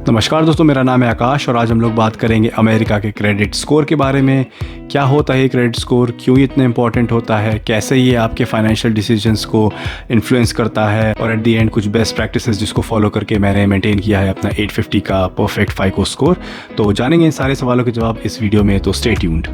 नमस्कार दोस्तों, मेरा नाम है आकाश और आज हम लोग बात करेंगे अमेरिका के क्रेडिट स्कोर के बारे में। क्या होता है ये क्रेडिट स्कोर, क्यों इतना इंपॉर्टेंट होता है, कैसे ये आपके फाइनेंशियल डिसीजंस को इन्फ्लुएंस करता है और एट द एंड कुछ बेस्ट प्रैक्टिसेस जिसको फॉलो करके मैंने मेंटेन किया है अपना 850 का परफेक्ट फाइको स्कोर। तो जानेंगे इन सारे सवालों के जवाब इस वीडियो में, तो स्टे ट्यून्ड।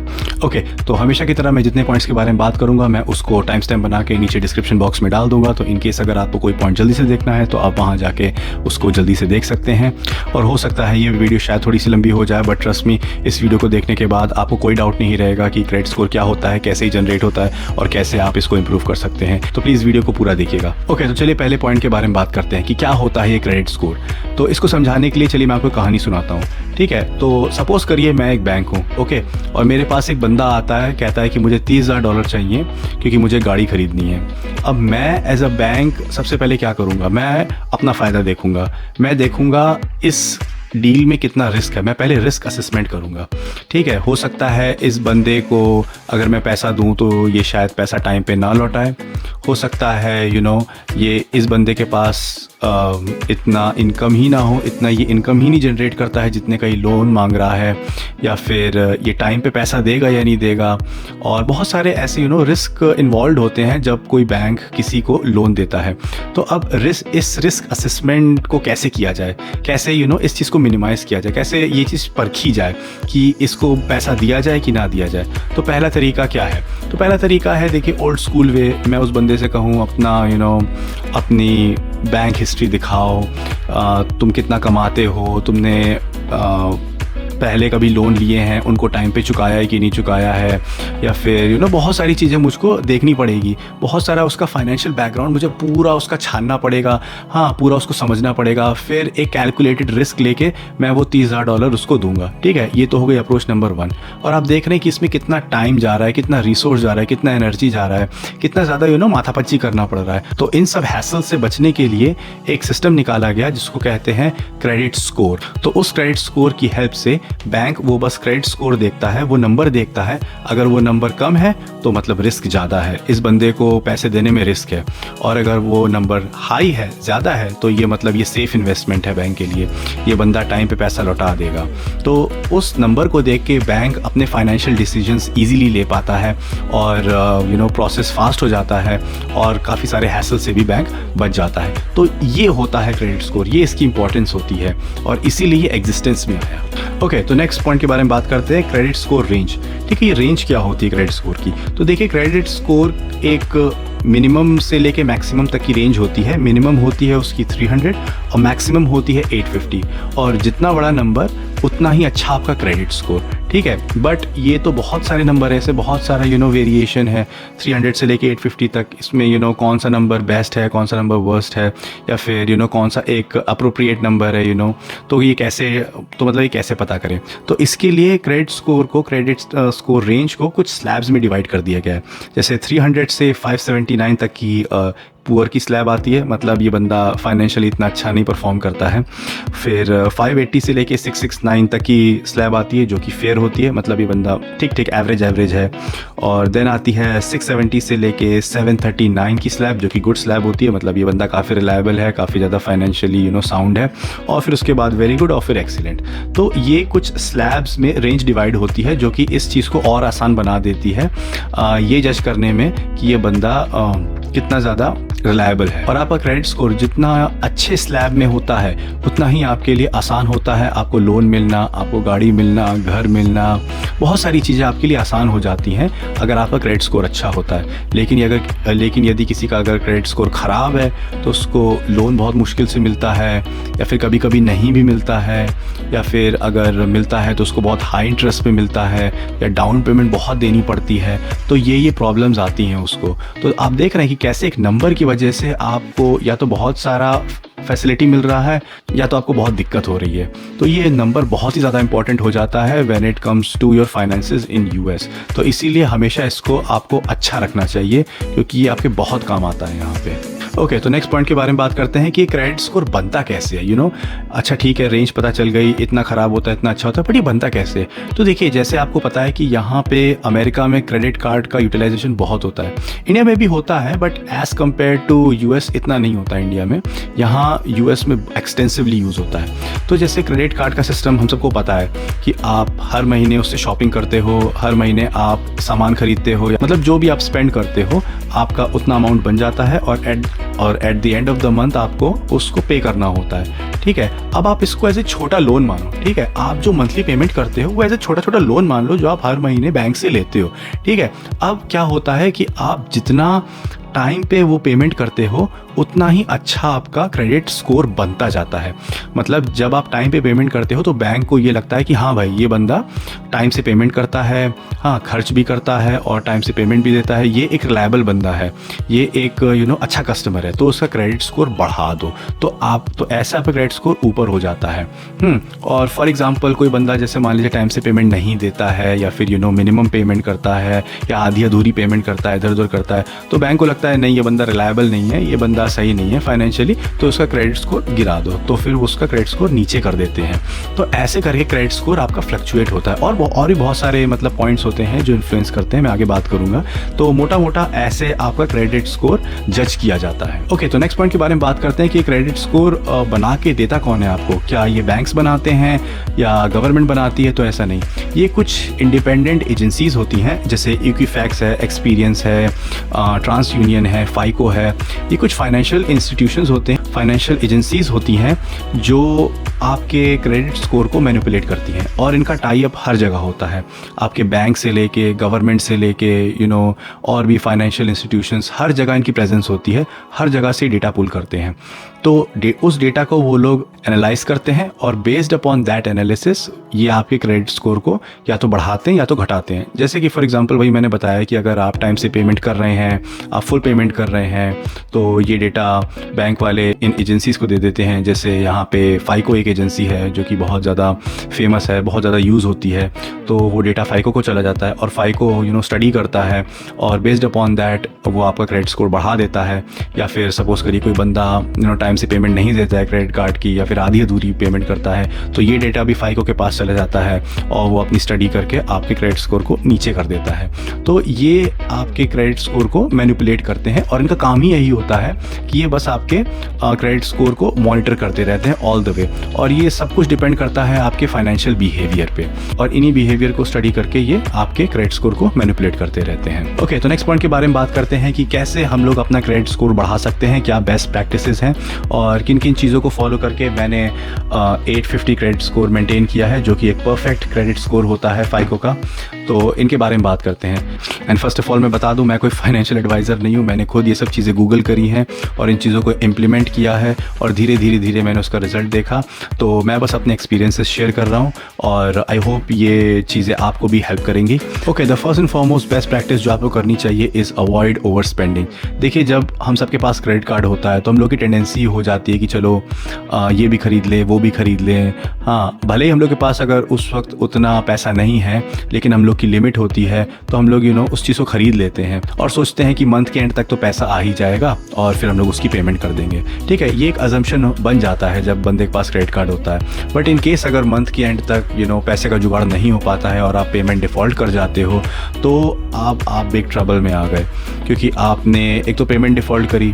ओके, तो हमेशा की तरह मैं जितने पॉइंट्स के बारे में बात करूँगा मैं उसको टाइम स्टैम्प बना के नीचे डिस्क्रिप्शन बॉक्स में डाल दूंगा। तो इनकेस अगर आपको कोई पॉइंट जल्दी से देखना है तो आप वहाँ जाके उसको जल्दी से देख सकते हैं। और हो सकता है ये वीडियो शायद थोड़ी सी लंबी हो जाए, बट ट्रस्ट मी, इस वीडियो को देखने के बाद आपको कोई डाउट नहीं रहेगा कि क्रेडिट स्कोर क्या होता है, कैसे ही जनरेट होता है और कैसे आप इसको इंप्रूव कर सकते हैं। तो प्लीज़ वीडियो को पूरा देखिएगा। ओके, तो चलिए पहले पॉइंट के बारे में बात करते हैं कि क्या होता है ये क्रेडिट स्कोर। तो इसको समझाने के लिए चलिए मैं आपको कहानी सुनाता हूँ। ठीक है, तो सपोज करिए मैं एक बैंक हूँ, ओके, और मेरे पास एक बंदा आता है, कहता है कि मुझे $30,000 चाहिए क्योंकि मुझे गाड़ी खरीदनी है। अब मैं एज अ बैंक सबसे पहले क्या करूँगा, मैं अपना फ़ायदा देखूँगा। मैं देखूँगा इस डील में कितना रिस्क है, मैं पहले रिस्क असेसमेंट करूँगा। ठीक है, हो सकता है इस बंदे को अगर मैं पैसा दूँ तो ये शायद पैसा टाइम पे ना लौटाए। हो सकता है ये इस बंदे के पास इतना इनकम ही ना हो, इतना ये इनकम ही नहीं जनरेट करता है जितने का ये लोन मांग रहा है, या फिर ये टाइम पे पैसा देगा या नहीं देगा। और बहुत सारे ऐसे रिस्क इन्वॉल्व होते हैं जब कोई बैंक किसी को लोन देता है। तो अब इस रिस्क असेसमेंट को कैसे किया जाए, कैसे इस चीज़ को मिनिमाइज़ किया जाए, कैसे ये चीज़ परखी जाए कि इसको पैसा दिया जाए कि ना दिया जाए। तो पहला तरीका क्या है? तो पहला तरीका है, देखिए, ओल्ड स्कूल वे। मैं उस बंदे से कहूँ अपना अपनी बैंक हिस्ट्री दिखाओ, तुम कितना कमाते हो, तुमने पहले कभी लोन लिए हैं, उनको टाइम पे चुकाया है कि नहीं चुकाया है, या फिर बहुत सारी चीज़ें मुझको देखनी पड़ेगी। बहुत सारा उसका फाइनेंशियल बैकग्राउंड मुझे पूरा उसका छानना पड़ेगा, हाँ, पूरा उसको समझना पड़ेगा। फिर एक कैलकुलेटेड रिस्क लेके मैं वो $30,000 उसको दूंगा। ठीक है, ये तो हो गई अप्रोच नंबर 1। और आप देख रहे हैं कि इसमें कितना टाइम जा रहा है, कितना रिसोर्स जा रहा है, कितना एनर्जी जा रहा है, कितना ज़्यादा माथापच्ची करना पड़ रहा है। तो इन सब हैसल से बचने के लिए एक सिस्टम निकाला गया जिसको कहते हैं क्रेडिट स्कोर। तो उस क्रेडिट स्कोर की हेल्प से बैंक वो बस क्रेडिट स्कोर देखता है, वो नंबर देखता है। अगर वो नंबर कम है तो मतलब रिस्क ज़्यादा है, इस बंदे को पैसे देने में रिस्क है। और अगर वो नंबर हाई है, ज़्यादा है, तो ये मतलब ये सेफ़ इन्वेस्टमेंट है बैंक के लिए, ये बंदा टाइम पे पैसा लौटा देगा। तो उस नंबर को देख के बैंक अपने फाइनेंशियल डिसीजंस ईजीली ले पाता है और प्रोसेस फास्ट हो जाता है और काफ़ी सारे हैसल से भी बैंक बच जाता है। तो ये होता है क्रेडिट स्कोर, ये इसकी इंपॉर्टेंस होती है और इसीलिए ये एग्जिस्टेंस में आया। ओके, तो नेक्स्ट पॉइंट के बारे में बात करते हैं, क्रेडिट स्कोर रेंज। ठीक है, ये रेंज क्या होती है क्रेडिट स्कोर की? तो देखिए, क्रेडिट स्कोर एक मिनिमम से लेके मैक्सिमम तक की रेंज होती है। मिनिमम होती है उसकी 300 और मैक्सिमम होती है 850। और जितना बड़ा नंबर उतना ही अच्छा आपका क्रेडिट स्कोर। ठीक है, बट ये तो बहुत सारे नंबर है, ऐसे बहुत सारा वेरिएशन है 300 से लेके 850 तक। इसमें कौन सा नंबर बेस्ट है, कौन सा नंबर वर्स्ट है, या फिर कौन सा एक अप्रोप्रिएट नंबर है। तो ये कैसे पता करें? तो इसके लिए क्रेडिट स्कोर रेंज को कुछ स्लैब्स में डिवाइड कर दिया गया है। जैसे 300 से 579 तक की पुअर की स्लैब आती है, मतलब ये बंदा फाइनेंशियली इतना अच्छा नहीं परफॉर्म करता है। फिर 580 से लेके 669 तक की स्लैब आती है जो कि फेयर होती है, मतलब ये बंदा ठीक एवरेज है। और देन आती है 670 से लेके 739 की स्लैब जो कि गुड स्लैब होती है, मतलब ये बंदा काफ़ी रिलायबल है, काफ़ी ज़्यादा फाइनेंशियली साउंड है। और फिर उसके बाद वेरी गुड और फिर एक्सीलेंट। तो ये कुछ स्लैब्स में रेंज डिवाइड होती है जो कि इस चीज़ को और आसान बना देती है ये जज करने में कि ये बंदा कितना ज़्यादा रिलायबल है। और आपका क्रेडिट स्कोर जितना अच्छे स्लैब में होता है उतना ही आपके लिए आसान होता है, आपको लोन मिलना, आपको गाड़ी मिलना, घर मिलना, बहुत सारी चीज़ें आपके लिए आसान हो जाती हैं अगर आपका क्रेडिट स्कोर अच्छा होता है। लेकिन यदि किसी का अगर क्रेडिट स्कोर ख़राब है तो उसको लोन बहुत मुश्किल से मिलता है, या फिर कभी कभी नहीं भी मिलता है, या फिर अगर मिलता है तो उसको बहुत हाई इंटरेस्ट पे मिलता है, या डाउन पेमेंट बहुत देनी पड़ती है। तो ये प्रॉब्लम्स आती हैं उसको। तो आप देख रहे हैं कि कैसे एक नंबर की वजह से आपको या तो बहुत सारा फैसिलिटी मिल रहा है या तो आपको बहुत दिक्कत हो रही है। तो ये नंबर बहुत ही ज़्यादा इंपॉर्टेंट हो जाता है when it comes to your finances in US. तो इसीलिए हमेशा इसको आपको अच्छा रखना चाहिए क्योंकि ये आपके बहुत काम आता है यहाँ पे। ओके, तो नेक्स्ट पॉइंट के बारे में बात करते हैं कि क्रेडिट स्कोर बनता कैसे है, अच्छा ठीक है, रेंज पता चल गई, इतना ख़राब होता है, इतना अच्छा होता है, बट ये बनता कैसे है? तो देखिए, जैसे आपको पता है कि यहाँ पे अमेरिका में क्रेडिट कार्ड का यूटिलाइजेशन बहुत होता है। इंडिया में भी होता है, but as compare to US इतना नहीं होता है इंडिया में। यहाँ यूएस में एक्सटेंसिवली यूज़ होता है। तो जैसे क्रेडिट कार्ड का सिस्टम हम सबको पता है कि आप हर महीने उससे शॉपिंग करते हो, हर महीने आप सामान खरीदते हो, मतलब जो भी आप स्पेंड करते हो आपका उतना अमाउंट बन जाता है, और at the end of the month आपको उसको पे करना होता है। ठीक है, अब आप इसको एज ए छोटा लोन मानो। ठीक है, आप जो मंथली पेमेंट करते हो वो एज ए छोटा छोटा लोन मान लो, जो आप हर महीने बैंक से लेते हो। ठीक है, अब क्या होता है कि आप जितना टाइम पे वो पेमेंट करते हो उतना ही अच्छा आपका क्रेडिट स्कोर बनता जाता है। मतलब जब आप टाइम पे पेमेंट करते हो तो बैंक को ये लगता है कि हाँ भाई, ये बंदा टाइम से पेमेंट करता है, हाँ खर्च भी करता है और टाइम से पेमेंट भी देता है, ये एक रिलायबल बंदा है, ये एक अच्छा कस्टमर है, तो उसका क्रेडिट स्कोर बढ़ा दो, तो ऐसा आपका क्रेडिट स्कोर ऊपर हो जाता है। और फॉर एग्जांपल कोई बंदा जैसे मान लीजिए टाइम से पेमेंट नहीं देता है, या फिर मिनिमम पेमेंट करता है, या आधी अधूरी पेमेंट करता है, इधर उधर करता है, तो बैंक को लगता है नहीं, ये बंदा रिलायबल नहीं है, ये बंदा सही नहीं है फाइनेंशियली, तो उसका क्रेडिट स्कोर गिरा दो, तो फिर उसका क्रेडिट स्कोर नीचे कर देते हैं। तो ऐसे करके क्रेडिट स्कोर आपका फ्लक्चुएट होता है, और भी बहुत सारे मतलब पॉइंट्स होते हैं जो इन्फ्लुएंस करते हैं, मैं आगे बात करूंगा। तो मोटा मोटा ऐसे आपका क्रेडिट स्कोर जज किया जाता है। ओके, तो नेक्स्ट पॉइंट के बारे में बात करते हैं कि क्रेडिट स्कोर बना के देता कौन है आपको? क्या ये बैंक्स बनाते हैं या गवर्नमेंट बनाती है? तो ऐसा नहीं, ये कुछ इंडिपेंडेंट एजेंसीज होती हैं, जैसे इक्विफैक्स है, एक्सपीरियंस है, ट्रांस यूनियन है, फाइको है। ये कुछ फाइनेंशियल इंस्टीट्यूशंस होते हैं, फाइनेंशियल एजेंसीज होती हैं जो आपके क्रेडिट स्कोर को मैनिपुलेट करती हैं, और इनका टाई अप हर जगह होता है, आपके बैंक से लेके, गवर्नमेंट से लेके, और भी फाइनेंशियल इंस्टीट्यूशंस, हर जगह इनकी प्रेजेंस होती है, हर जगह से डेटा पुल करते हैं। तो उस डेटा को वो लोग एनालाइज करते हैं, और बेस्ड अपॉन दैट एनालिसिस ये आपके क्रेडिट स्कोर को या तो बढ़ाते हैं या तो घटाते हैं। जैसे कि फॉर एग्जांपल वही मैंने बताया कि अगर आप टाइम से पेमेंट कर रहे हैं, आप फुल पेमेंट कर रहे हैं, तो ये डेटा बैंक वाले इन एजेंसीज़ को दे देते हैं। जैसे यहाँ पे फाइको एक एजेंसी है जो कि बहुत ज़्यादा फेमस है, बहुत ज़्यादा यूज़ होती है, तो वो डेटा फाइको को चला जाता है, और फाइको स्टडी करता है, और बेस्ड अपॉन दैट वो आपका क्रेडिट स्कोर बढ़ा देता है। या फिर सपोज करिए कोई बंदा टाइम से पेमेंट नहीं देता है क्रेडिट कार्ड की, या फिर आधी अधूरी पेमेंट करता है, तो ये डेटा भी फाइको के पास चला जाता है, और वो अपनी स्टडी करके आपके क्रेडिट स्कोर को नीचे कर देता है। तो ये आपके क्रेडिट स्कोर को मैनिपुलेट करते हैं, और इनका काम ही यही होता है कि ये बस आपके क्रेडिट स्कोर को मॉनिटर करते रहते हैं ऑल द वे, और ये सब कुछ डिपेंड करता है आपके फाइनेंशियल बिहेवियर पे, और इन्हीं बिहेवियर को स्टडी करके ये आपके क्रेडिट स्कोर को मैनिपुलेट करते रहते हैं। ओके, तो नेक्स्ट पॉइंट के बारे में बात करते हैं कि कैसे हम लोग अपना क्रेडिट स्कोर बढ़ा सकते हैं, क्या बेस्ट प्रैक्टिसेस हैं, और किन किन चीज़ों को फॉलो करके मैंने 850 क्रेडिट स्कोर मेंटेन किया है, जो कि एक परफेक्ट क्रेडिट स्कोर होता है फाइको का। तो इनके बारे में बात करते हैं। एंड फर्स्ट ऑफ ऑल मैं बता दूं, मैं कोई फाइनेंशियल एडवाइज़र नहीं हूं, मैंने खुद ये सब चीज़ें गूगल करी हैं और इन चीज़ों को इम्प्लीमेंट किया है, और धीरे धीरे मैंने उसका रिजल्ट देखा। तो मैं बस अपने एक्सपीरियंसेस शेयर कर रहा हूँ, और आई होप ये चीज़ें आपको भी हेल्प करेंगी। Okay, the first and foremost best practice जो आपको करनी चाहिए इज़ अवॉइड ओवर स्पेंडिंग। देखिए, जब हम सबके पास क्रेडिट कार्ड होता है तो हम लोग की टेंडेंसी हो जाती है कि चलो ये भी खरीद ले, वो भी खरीद ले। हाँ, भले ही हम लोग के पास अगर उस वक्त उतना पैसा नहीं है, लेकिन हम लोग की लिमिट होती है, तो हम लोग उस चीज़ को ख़रीद लेते हैं, और सोचते हैं कि मंथ के एंड तक तो पैसा आ ही जाएगा, और फिर हम लोग उसकी पेमेंट कर देंगे। ठीक है, ये एक अजम्पशन बन जाता है जब बंदे के पास क्रेडिट कार्ड होता है। बट इन केस अगर मंथ के एंड तक पैसे का जुगाड़ नहीं हो पाता है, और आप पेमेंट डिफ़ॉल्ट कर जाते हो, तो आप बिग ट्रबल में आ गए, क्योंकि आपने एक तो पेमेंट डिफ़ॉल्ट करी,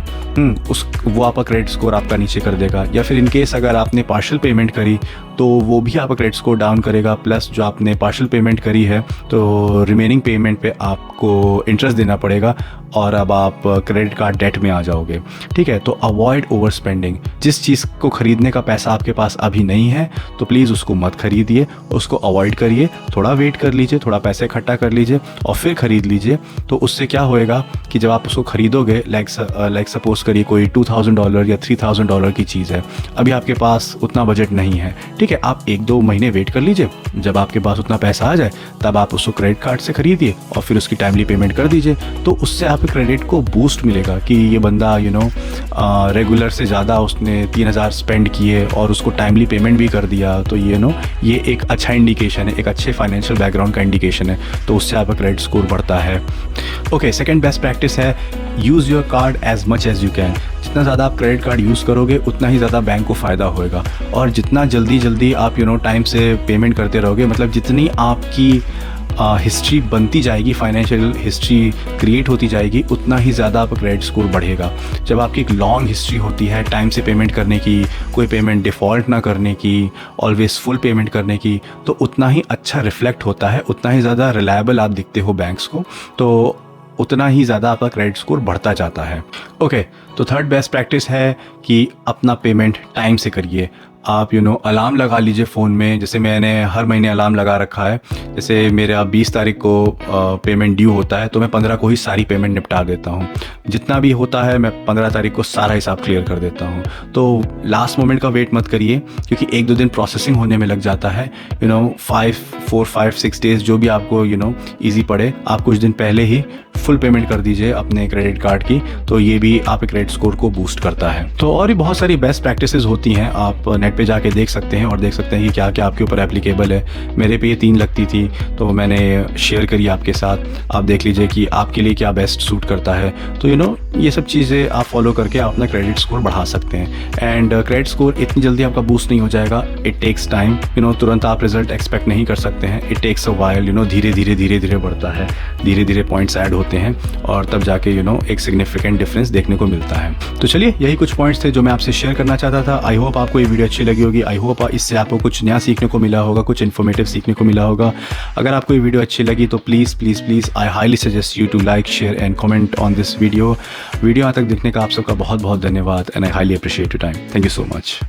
वो आपका क्रेडिट स्कोर आपका नीचे कर देगा। या फिर इन केस अगर आपने पार्शियल पेमेंट करी, तो वो भी आपका क्रेडिट स्कोर डाउन करेगा, प्लस जो आपने पार्शियल पेमेंट करी है तो रिमेनिंग पेमेंट पे आपको इंटरेस्ट देना पड़ेगा, और अब आप क्रेडिट कार्ड डेट में आ जाओगे। ठीक है, तो अवॉइड ओवर स्पेंडिंग। जिस चीज़ को ख़रीदने का पैसा आपके पास अभी नहीं है तो प्लीज़ उसको मत खरीदिए, उसको अवॉइड करिए, थोड़ा वेट कर लीजिए, थोड़ा पैसे इकट्ठा कर लीजिए और फिर ख़रीद लीजिए। तो उससे क्या होएगा कि जब आप उसको ख़रीदोगे, लाइक सपोज करिए कोई $2000 या $3000 की चीज़ है, अभी आपके पास उतना बजट नहीं है। ठीक है, आप 1-2 महीने वेट कर लीजिए, जब आपके पास उतना पैसा आ जाए तब आप उसको क्रेडिट कार्ड से खरीदिए और फिर उसकी टाइमली पेमेंट कर दीजिए। तो उससे आपके क्रेडिट को बूस्ट मिलेगा कि ये बंदा रेगुलर से ज़्यादा उसने 3000 स्पेंड किए और उसको टाइमली पेमेंट भी कर दिया। तो ये एक अच्छा इंडिकेशन है, एक अच्छे फाइनेंशियल बैकग्राउंड का इंडिकेशन है, तो उससे आपका क्रेडिट स्कोर बढ़ता है। ओके, सेकंड बेस्ट प्रैक्टिस है use your card as much as you can. जितना ज़्यादा आप क्रेडिट कार्ड यूज़ करोगे उतना ही ज़्यादा बैंक को फ़ायदा होएगा। और जितना जल्दी आप टाइम से पेमेंट करते रहोगे, मतलब जितनी आपकी हिस्ट्री बनती जाएगी, फाइनेंशियल हिस्ट्री क्रिएट होती जाएगी, उतना ही ज़्यादा आपका क्रेडिट स्कोर बढ़ेगा। जब आपकी एक लॉन्ग हिस्ट्री होती है टाइम से पेमेंट करने की, कोई पेमेंट डिफ़ॉल्ट ना करने की, ऑलवेज़ फुल पेमेंट करने की, तो उतना ही अच्छा रिफ्लेक्ट होता है, उतना ही ज़्यादा रिलायबल आप दिखते हो बैंक्स को, तो उतना ही ज़्यादा आपका क्रेडिट स्कोर बढ़ता जाता है। ओके, तो थर्ड बेस्ट प्रैक्टिस है कि अपना पेमेंट टाइम से करिए। आप अलार्म लगा लीजिए फ़ोन में। जैसे मैंने हर महीने अलार्म लगा रखा है। जैसे मेरा 20 तारीख को पेमेंट ड्यू होता है, तो मैं 15 को ही सारी पेमेंट निपटा देता हूँ। जितना भी होता है मैं 15 तारीख को सारा हिसाब क्लियर कर देता हूँ। तो लास्ट मोमेंट का वेट मत करिए, क्योंकि 1-2 दिन प्रोसेसिंग होने में लग जाता है। 4-5-6 डेज़ जो भी आपको ईजी पड़े, आप कुछ दिन पहले ही फुल पेमेंट कर दीजिए अपने क्रेडिट कार्ड की, तो ये भी आपके क्रेडिट स्कोर को बूस्ट करता है। तो और भी बहुत सारी बेस्ट प्रैक्टिसेस होती हैं, आप नेट पे जाके देख सकते हैं और देख सकते हैं कि क्या क्या आपके ऊपर एप्लीकेबल है। मेरे पे ये 3 लगती थी, तो मैंने शेयर करी आपके साथ। आप देख लीजिए कि आपके लिए क्या बेस्ट सूट करता है। तो ये सब चीज़ें आप फॉलो करके आप अपना क्रेडिट स्कोर बढ़ा सकते हैं। एंड क्रेडिट स्कोर इतनी जल्दी आपका बूस्ट नहीं हो जाएगा, इट टेक्स टाइम। तुरंत आप रिजल्ट एक्सपेक्ट नहीं कर सकते हैं, इट टेक्स अ वाइल। धीरे धीरे बढ़ता है, धीरे धीरे पॉइंट्स ऐड होते हैं और तब जाके एक सिग्निफिकेंट डिफरेंस देखने को मिलता है। तो चलिए, यही कुछ पॉइंट्स थे जो मैं आपसे शेयर करना चाहता था। आई होप आपको ये वीडियो अच्छी लगी होगी। आई होप इससे आपको कुछ नया सीखने को मिला होगा, कुछ इन्फॉर्मेटिव सीखने को मिला होगा। अगर आपको ये वीडियो अच्छी लगी तो please I highly suggest you to like, share and comment on this video. यहाँ तक देखने का आप सबका बहुत बहुत धन्यवाद and I highly appreciate your time. Thank you so much.